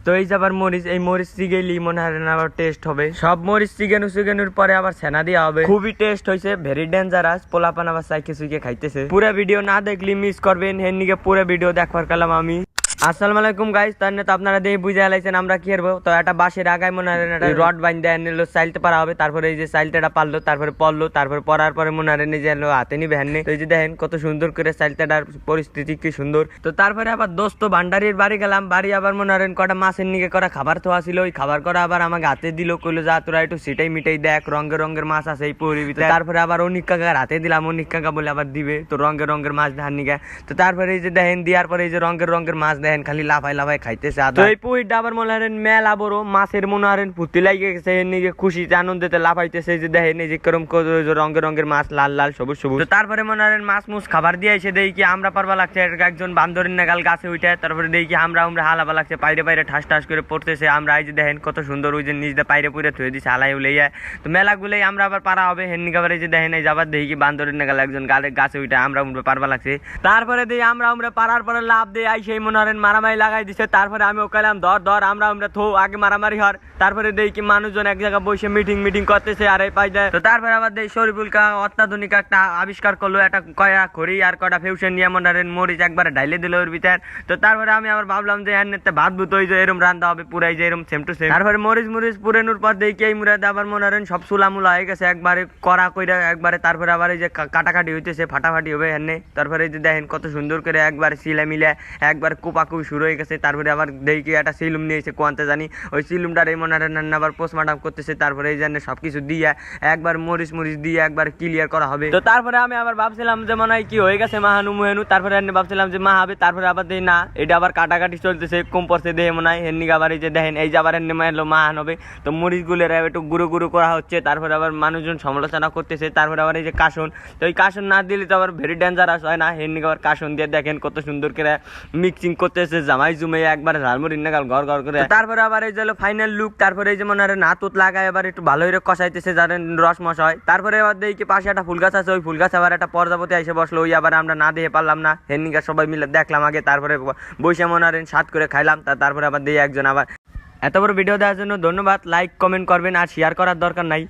তো এই যে আবার মরিচ, এই মরিচ চিগেলি মনে হয় না আবার টেস্ট হবে। সব মরিচ চিকেনুর পরে আবার সেনা দেওয়া হবে। খুবই টেস্ট হয়েছে, ভেরি ডেঞ্জারাস। পোলাপান আবার সাইকে সুইকে খাইতেছে। পুরো ভিডিও না দেখলে মিস করবেন, হেন নিকে পুরো ভিডিও দেখবার কালাম আমি। আসসালামু আলাইকুম গাইস, তাহলে তো আপনারা দিয়ে বুঝে আলাইছেন আমরা কি করবো। তো একটা বাঁশের আগায় মনে হয় একটা রড বাইন্ধে নিল, সাইলতে পারা হবে। তারপরে এই যে সাইলতেটা পারলো, তারপরে পড়লো, তারপরে পড়ার পরে মনে হয় নিজে হাতে নিবে হ্যান্নে। তো এই যে দেখেন কত সুন্দর করে সাইলতেটার পরিস্থিতি কি সুন্দর। তো তারপরে আবার দোস্ত ভান্ডারির বাড়ি গেলাম। বাড়ি আবার মনে হয় কটা মাছের নিকে করা খাবার থোয়া ছিল, ওই খাবার করা আবার আমাকে হাতে দিল, কইলো যা তোরা একটু সেটাই মিটাই দেখ, রঙের রঙের মাছ আছে এই পুরীর ভিতরে। তারপরে আবার অনিক কাকার হাতে দিলাম, অনিক কাকা বলে আবার দিবে তো রঙের রঙের মাছ দেখার নিকে। তো তারপরে এই যে দেখেন দেওয়ার পরে এই যে রঙের রঙের মাছ দেখেন খালি লাফাই লাফাই খাইতেছে। তো এই পুহিটা আবার মনে হয় মেলা বড় মাছের মনে হয় ফুর্তি লাগে গেছে, নিজে খুশিতে আনন্দতে লাফাইতেছে। যে দেখেন এই যে কেরম রঙের রঙের মাছ, লাল লাল সবুজ সবুজ। তারপরে মনে হয় মাছ মুছ খাবার দিয়ে এসে দেখি কি আমরা পারবা লাগছে একজন বান্দরের নাগাল গাছে উঠে। তারপরে দেখি আমরা হালাবা লাগছে, পাইরে পাইরে ঠাস ঠাস করে পড়তেছে। আমরা এই যে দেখেন কত সুন্দর ওই যে নিজে পাইরে পুরে থুয়ে দিচ্ছে হালাই উলাইয়া। তো মেলাগুলোই আমরা আবার পারা হবে হেন্নি খাবার। এই যে দেখেন এই যাবার দেখি কি বান্দরের নাগাল একজন গাছে উঠে আমরা পারবা লাগছে। তারপরে দিয়ে আমরা পারার পরে লাভ দিয়ে আই সেই মনে হয় মারামারি লাগাই দিছে। তারপরে আমি ওকালাম ধর আমরা থো আগে মারামারি হর। তারপরে দেখি কি মানুষজন এক জায়গায় বসে মিটিং করতেছে আর এই পাই দেয়। তো তারপরে আবার দেখি শরীফুল কা অত্যাধুনিক একটা আবিষ্কার করলো, একটা কয়টা খড়ি আর কয়টা ফেউশন নিয়ে মনে হয় মরিচ একবারে ঢাইলে দিল ওর ভিতর। তো তারপরে আমি আবার ভাবলাম যে এতে ভাত ভূত ওই যে এরম রান্না হবে পুরাই যে এরম সেম টু সেম। তারপরে মরিচ পুরানোর পর দেখি এই মুরাদে আবার মনে হয় সব সুলামুলা হয়ে গেছে একবারে কড়া কইরা একবারে। তারপরে আবার এই যে কাটাকাটি হইতেছে, ফাটাফাটি হবে এনে। তারপরে এই যে দেখেন কত সুন্দর করে একবার সিলা মিলে একবার কোপাকুপি শুরু হয়ে গেছে। তারপরে আবার দেখি একটা সিলুম নিয়েছে কোয়ান্তে জানি, ওই সিলুমটার এই মনে হয় আবার পোস্টমার্টম করতেছে। তারপরে এই জন্য সবকিছু দিয়ে একবার মরিচ দিয়ে একবার ক্লিয়ার করা হবে। তো তারপরে আমি আবার ভাবছিলাম যে মনে হয় কি হয়ে গেছে মাহানু মুহেনু। তারপরে ভাবছিলাম যে মা হবে, তারপরে আবার দেই না, এটা আবার কাটাকাটি চলতেছে কম পড়ছে দেহে মনে হয় হেন্নি আবার এই যে দেখেন এই যে আবার এনে এলো মাহান হবে। তো মরিচগুলোর একটু গুঁড়ো করা হচ্ছে। তারপরে আবার মানুষজন সমালোচনা করতেছে। তারপরে আবার এই যে কাসন, তো এই কাসন না দিলে তো আবার ভেরি ডেঞ্জারাস হয় না। হেন্নি আবার কাসন দিয়ে দেখেন কত সুন্দর করে মিক্সিং করতেছে, জামাই জুমে একবার ঝালমুড়ি নাগাল ঘর করে। তারপরে আবার এই যে ফাইনাল লুক। তারপরে এই যে মনে হয় নাতুত লাগায় আবার একটু ভালো করে কষাইতেছে যাদের রসমস হয়। তারপরে আবার দেখি পাশে একটা ফুল গাছ আছে, ওই ফুল গাছ আবার একটা প্রজাপতি এসে বসলো, ওই আবার আমরা না দিয়ে পারলাম না, হেন্নিকা সবাই মিলে দেখলাম আগে। তারপরে বসে মনে হয় স্বাদ করে খাইলাম। তারপরে আবার দিয়ে একজন আবার। এত বড় ভিডিও দেওয়ার জন্য ধন্যবাদ। লাইক কমেন্ট করবেন আর শেয়ার করার দরকার নাই।